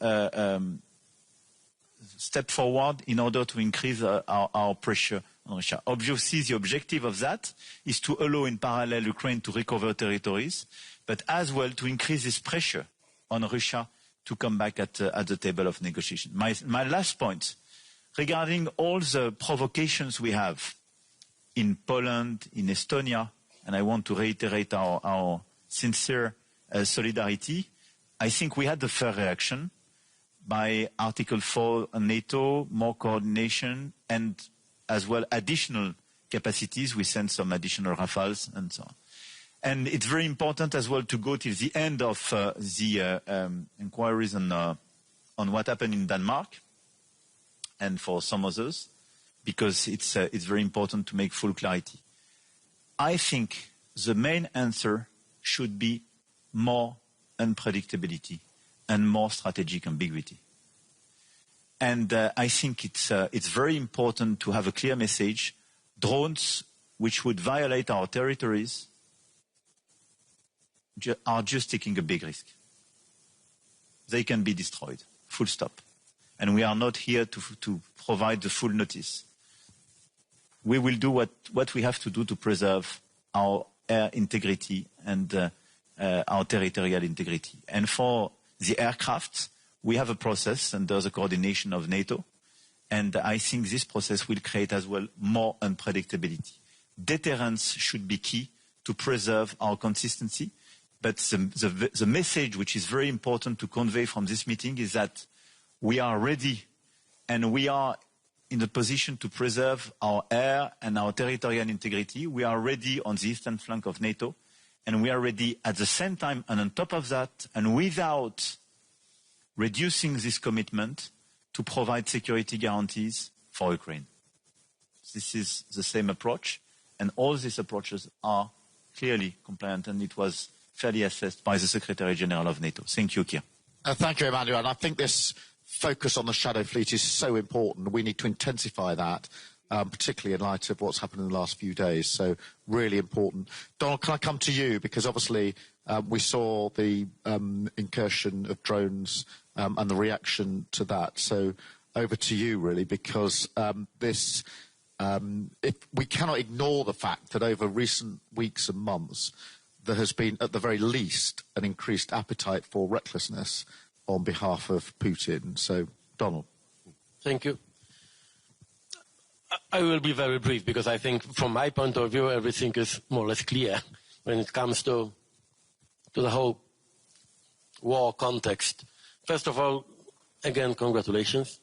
step forward in order to increase our pressure on Russia. Obviously, the objective of that is to allow in parallel Ukraine to recover territories, but as well to increase this pressure on Russia to come back at the table of negotiation. My last point, regarding all the provocations we have in Poland, in Estonia, and I want to reiterate our sincere solidarity, I think we had the fair reaction by Article 4 on NATO, more coordination, and as well additional capacities. We sent some additional Rafales and so on. And it's very important as well to go till the end of the inquiries on what happened in Denmark and for some others, because it's very important to make full clarity. I think the main answer should be more unpredictability and more strategic ambiguity. And I think it's very important to have a clear message. Drones which would violate our territories are just taking a big risk. They can be destroyed, full stop. And we are not here to provide the full notice. We will do what we have to do to preserve our air integrity and our territorial integrity. And for the aircraft, we have a process under the coordination of NATO. And I think this process will create as well more unpredictability. Deterrence should be key to preserve our consistency. But the message which is very important to convey from this meeting is that we are ready and we are in the position to preserve our air and our territorial integrity. We are ready on the eastern flank of NATO, and we are ready at the same time and on top of that, and without reducing this commitment, to provide security guarantees for Ukraine. This is the same approach, and all these approaches are clearly compliant, and it was fairly assessed by the Secretary General of NATO. Thank you, Keir. Thank you, Emmanuel. And I think this focus on the shadow fleet is so important. We need to intensify that, particularly in light of what's happened in the last few days. So really important. Donald, can I come to you? Because obviously we saw the incursion of drones and the reaction to that. So over to you, really, because if we cannot ignore the fact that over recent weeks and months, there has been, at the very least, an increased appetite for recklessness on behalf of Putin. So, Donald. Thank you. I will be very brief because I think from my point of view, everything is more or less clear when it comes to the whole war context. First of all, again, congratulations.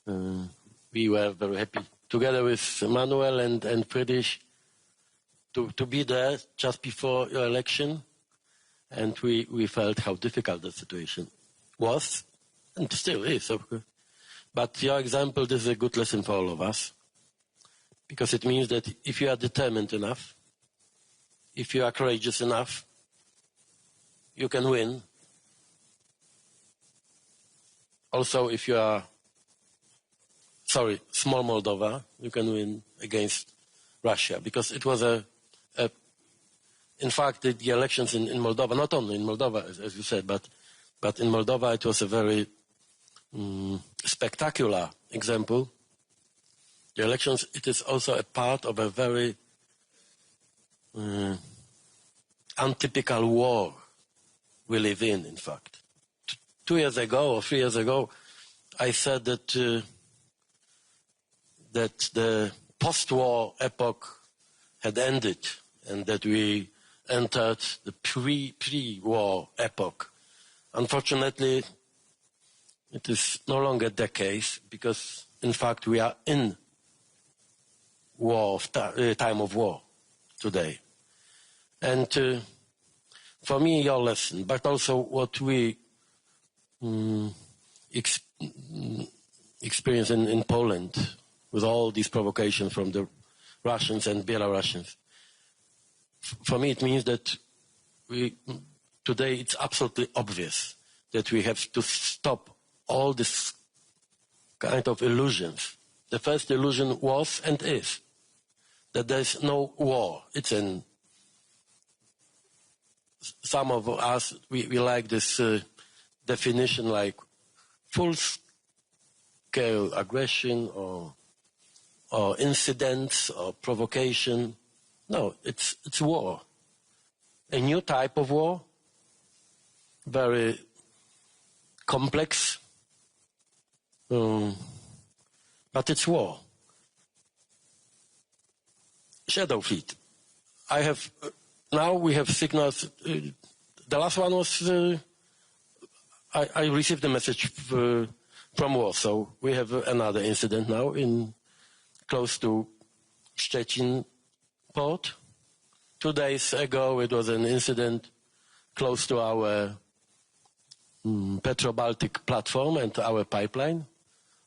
We were very happy together with Manuel and Friedrich to be there just before your election, and we felt how difficult the situation was, and still is, of course. But your example, this is a good lesson for all of us, because it means that if you are determined enough, if you are courageous enough, you can win. Also, if you are, small Moldova, you can win against Russia, because it was in fact, the elections in Moldova, not only in Moldova, as you said, but in Moldova it was a very spectacular example. The elections, it is also a part of a very untypical war we live in fact. 2 years ago or 3 years ago, I said that that the post-war epoch had ended and that we entered the pre-war epoch. Unfortunately, it is no longer the case because, in fact, we are in time of war today. And for me, your lesson, but also what we experience in Poland with all these provocations from the Russians and Belarusians. For me, it means that today it's absolutely obvious that we have to stop all this kind of illusions. The first illusion was and is that there's no war. It's some of us, we like this definition like full-scale aggression or incidents or provocation. No, it's war. A new type of war, very complex, but it's war. Shadow fleet. Now we have signals. The last one was, I received a message from Warsaw. We have another incident now close to Szczecin port. 2 days ago it was an incident close to our Petro-Baltic platform and our pipeline.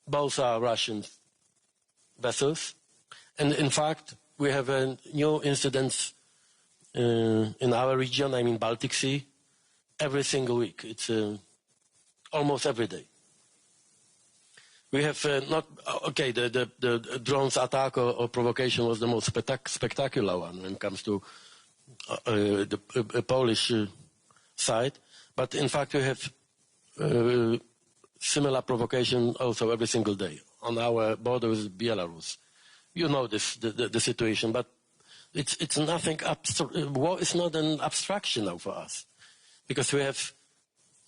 Both are Russian vessels. And in fact, we have new incidents in our region, I mean Baltic Sea, every single week. It's almost every day. We have the drones attack or provocation was the most spectacular one when it comes to the Polish side. But in fact, we have similar provocation also every single day on our border with Belarus. You know the situation, but it's nothing. War is not an abstraction now for us, because we have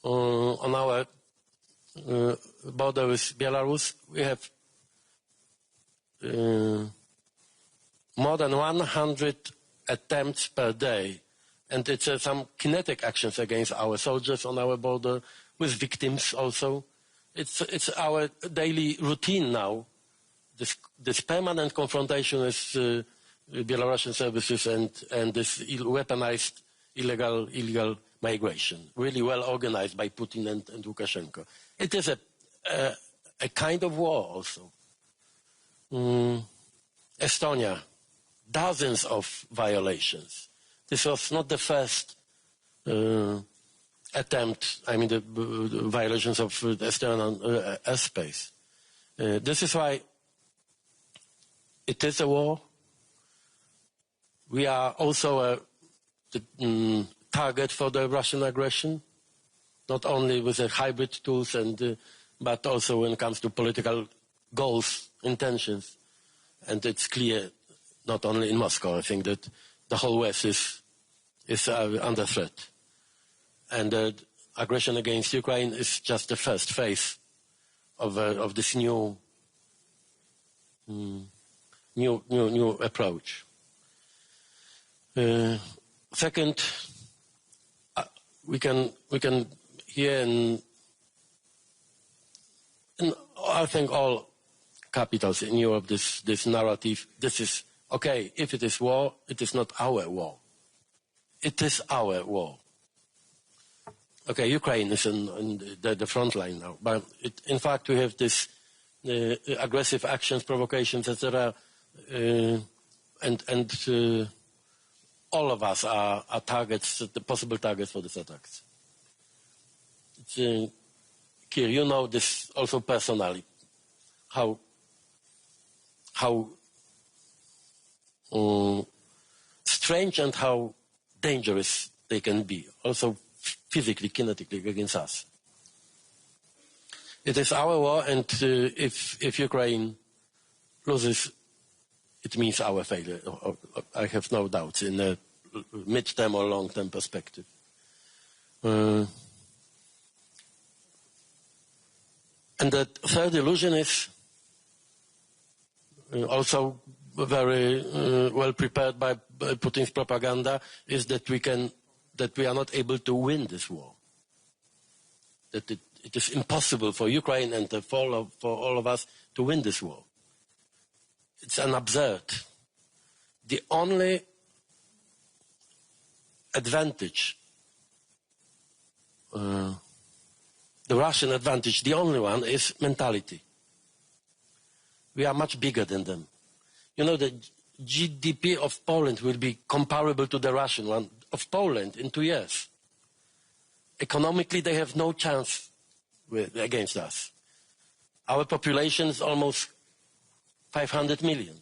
on our border with Belarus, we have more than 100 attempts per day, and it's some kinetic actions against our soldiers on our border with victims also. It's our daily routine now. This permanent confrontation with Belarusian services and this weaponized illegal migration, really well organized by Putin and Lukashenko. It is a kind of war also. Estonia, dozens of violations. This was not the first attempt, I mean the violations of the Estonian airspace. This is why it is a war. We are also the target for the Russian aggression, not only with the hybrid tools, but also when it comes to political goals, intentions. And it's clear, not only in Moscow, I think that the whole West is under threat. And the aggression against Ukraine is just the first phase of this new approach. Second, we can hear in I think all capitals in Europe this narrative. This is okay. If it is war, it is not our war. It is our war. Okay, Ukraine is in the front line now, but in fact we have this aggressive actions, provocations, etc. And all of us are targets, the possible targets for these attacks. It's clear, you know this also personally, how strange and how dangerous they can be, also physically, kinetically against us. It is our war, and if Ukraine loses, it means our failure. I have no doubts in a mid-term or long-term perspective. And the third illusion is also very well prepared by Putin's propaganda, is that we are not able to win this war. That it is impossible for Ukraine and for all of us to win this war. It's an absurd. The only advantage, the Russian advantage, the only one, is mentality. We are much bigger than them. You know, the GDP of Poland will be comparable to the Russian one of Poland in 2 years. Economically, they have no chance against us. Our population is almost 500 million.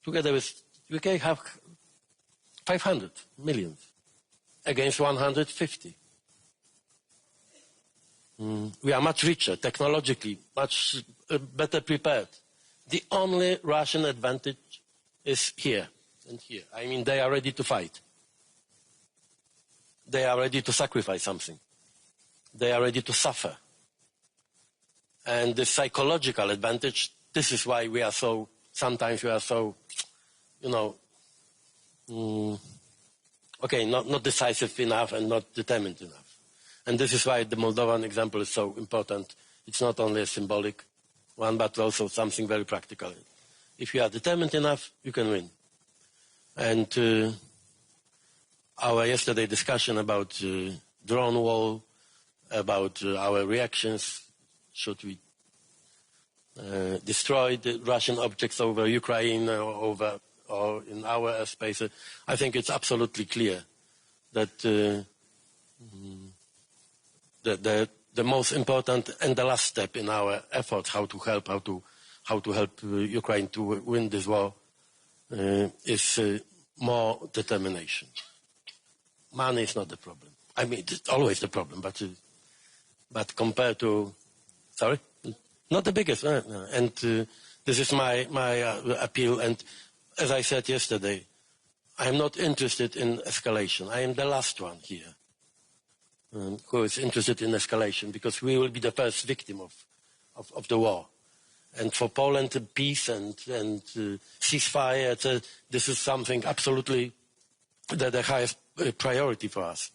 Together with UK, have 500 million against 150. We are much richer, technologically, much better prepared. The only Russian advantage is here and here. I mean, they are ready to fight. They are ready to sacrifice something. They are ready to suffer. And the psychological advantage, this is why we are so, sometimes we are so, you know, not decisive enough and not determined enough. And this is why the Moldovan example is so important. It's not only a symbolic one, but also something very practical. If you are determined enough, you can win. And our yesterday discussion about drone wall, about our reactions, should we destroy the Russian objects over Ukraine or in our airspace, I think it's absolutely clear that the most important and the last step in our efforts how to help Ukraine to win this war is more determination. Money is not the problem. I mean, it's always the problem, but compared to, sorry, not the biggest. And this is my appeal. And as I said yesterday, I am not interested in escalation. I am the last one here who is interested in escalation, because we will be the first victim of the war. And for Poland, peace and ceasefire, this is something absolutely the highest priority for us.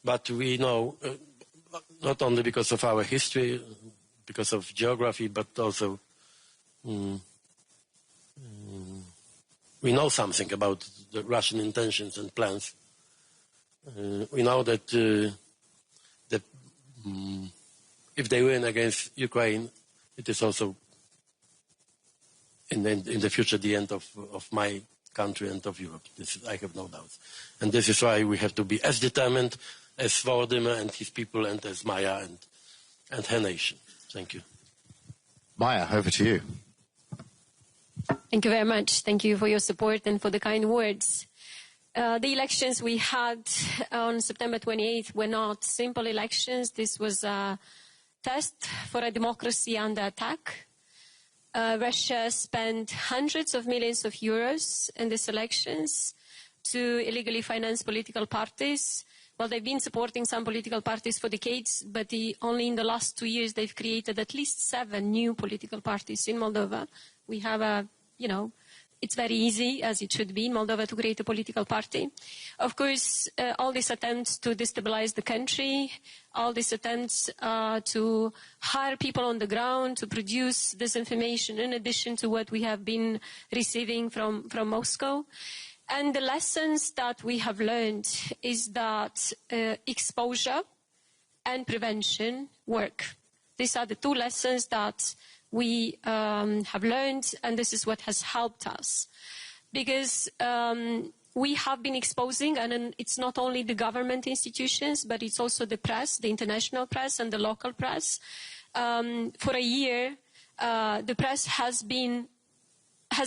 But we know, not only because of our history, because of geography, but also we know something about the Russian intentions and plans. We know that if they win against Ukraine, it is also in the future the end of my country and of Europe. I have no doubts. And this is why we have to be as determined as Volodymyr and his people, and as Maya and her nation. Thank you. Maya, over to you. Thank you very much. Thank you for your support and for the kind words. The elections we had on September 28th were not simple elections. This was a test for a democracy under attack. Russia spent hundreds of millions of euros in these elections to illegally finance political parties. Well, they've been supporting some political parties for decades, but only in the last 2 years they've created at least 7 new political parties in Moldova. We have it's very easy, as it should be in Moldova, to create a political party. Of course, all these attempts to destabilize the country, all these attempts to hire people on the ground to produce disinformation in addition to what we have been receiving from Moscow. And the lessons that we have learned is that exposure and prevention work. These are the 2 lessons that we have learned, and this is what has helped us. Because we have been exposing, and it's not only the government institutions, but it's also the press, the international press and the local press. For a year, the press has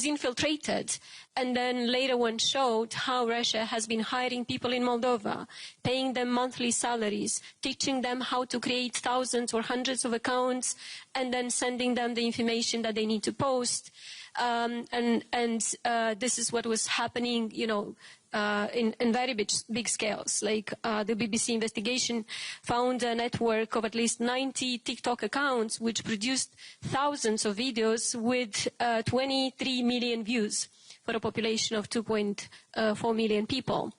infiltrated, and then later on showed how Russia has been hiring people in Moldova, paying them monthly salaries, teaching them how to create thousands or hundreds of accounts, and then sending them the information that they need to post. This is what was happening, you know, in very big scales. Like the BBC investigation found a network of at least 90 TikTok accounts which produced thousands of videos with 23 million views for a population of 2.4 million people.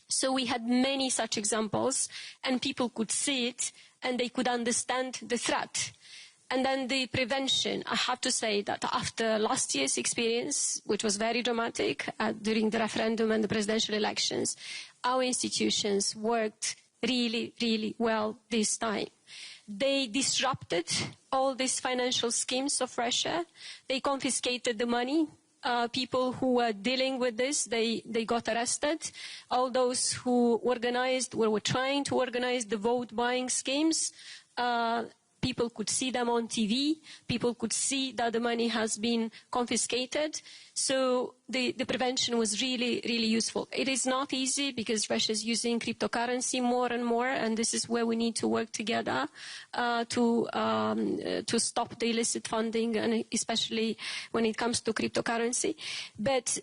So we had many such examples, and people could see it and they could understand the threat. And then the prevention, I have to say that after last year's experience, which was very dramatic during the referendum and the presidential elections, our institutions worked really, really well this time. They disrupted all these financial schemes of Russia. They confiscated the money. People who were dealing with this, they got arrested. All those who organized, were trying to organize the vote buying schemes, people could see them on TV. People could see that the money has been confiscated. So the prevention was really, really useful. It is not easy because Russia is using cryptocurrency more and more, and this is where we need to work together to stop the illicit funding, and especially when it comes to cryptocurrency. But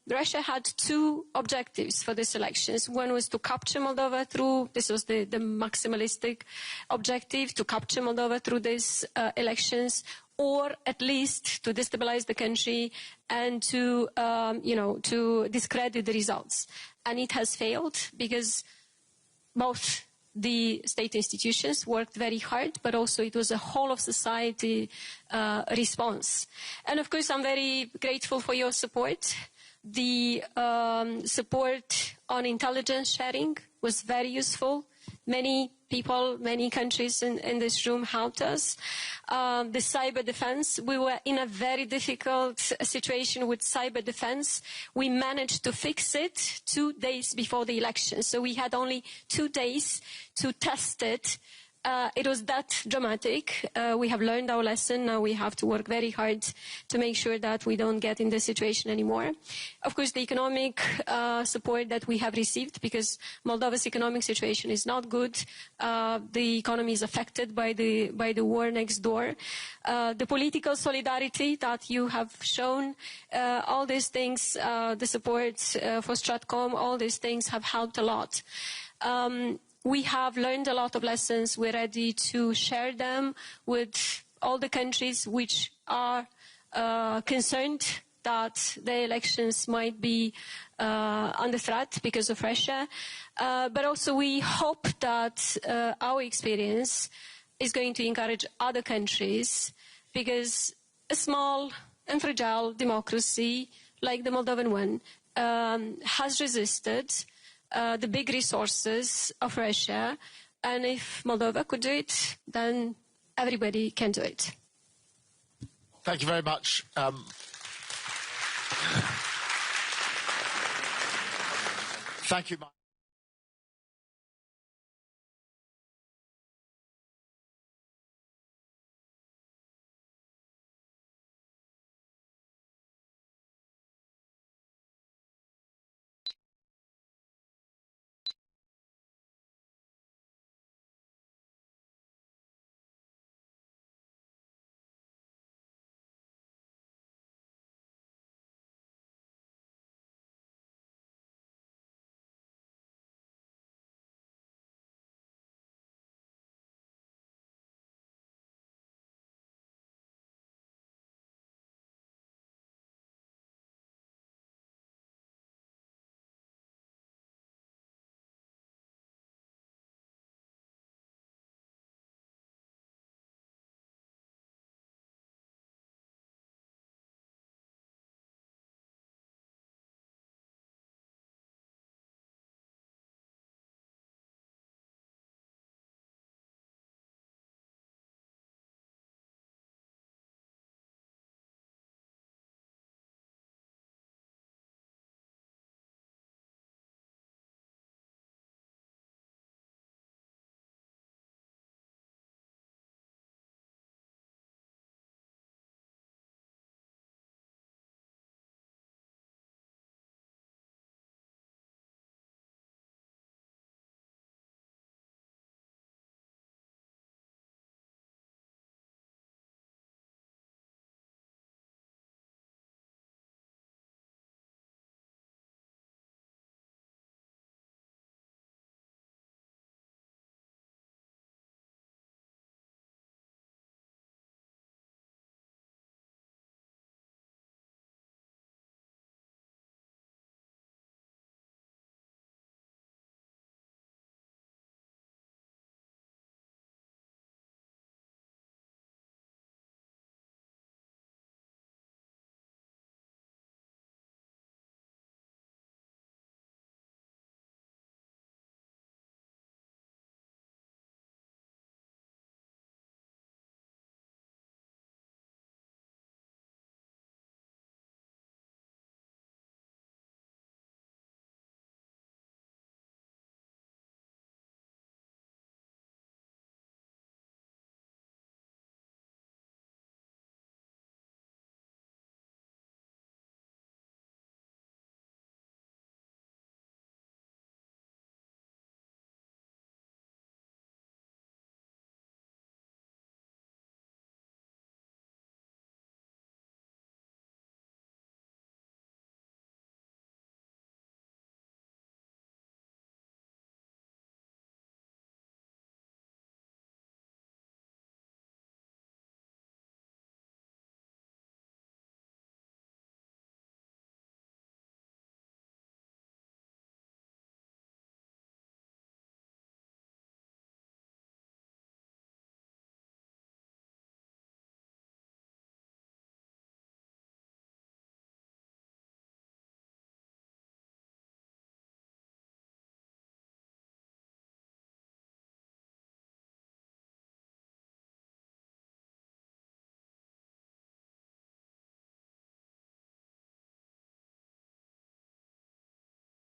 Russia had two objectives for these elections. One was to capture Moldova through, this was the maximalistic objective, to capture Moldova through these elections, or at least to destabilize the country and to, to discredit the results. And it has failed because both the state institutions worked very hard, but also it was a whole of society response. And of course, I'm very grateful for your support. The support on intelligence sharing was very useful. Many people, many countries in this room helped us. The cyber defense, we were in a very difficult situation with cyber defense. We managed to fix it 2 days before the election. So we had only 2 days to test it. It was that dramatic. We have learned our lesson. Now we have to work very hard to make sure that we don't get in this situation anymore. Of course, the economic support that we have received, because Moldova's economic situation is not good. The economy is affected by the war next door. The political solidarity that you have shown, all these things, the support for Stratcom, all these things have helped a lot. We have learned a lot of lessons. We're ready to share them with all the countries which are concerned that the elections might be under threat because of Russia. But also we hope that our experience is going to encourage other countries, because a small and fragile democracy like the Moldovan one has resisted the big resources of Russia, and if Moldova could do it, then everybody can do it. Thank you very much. Thank you.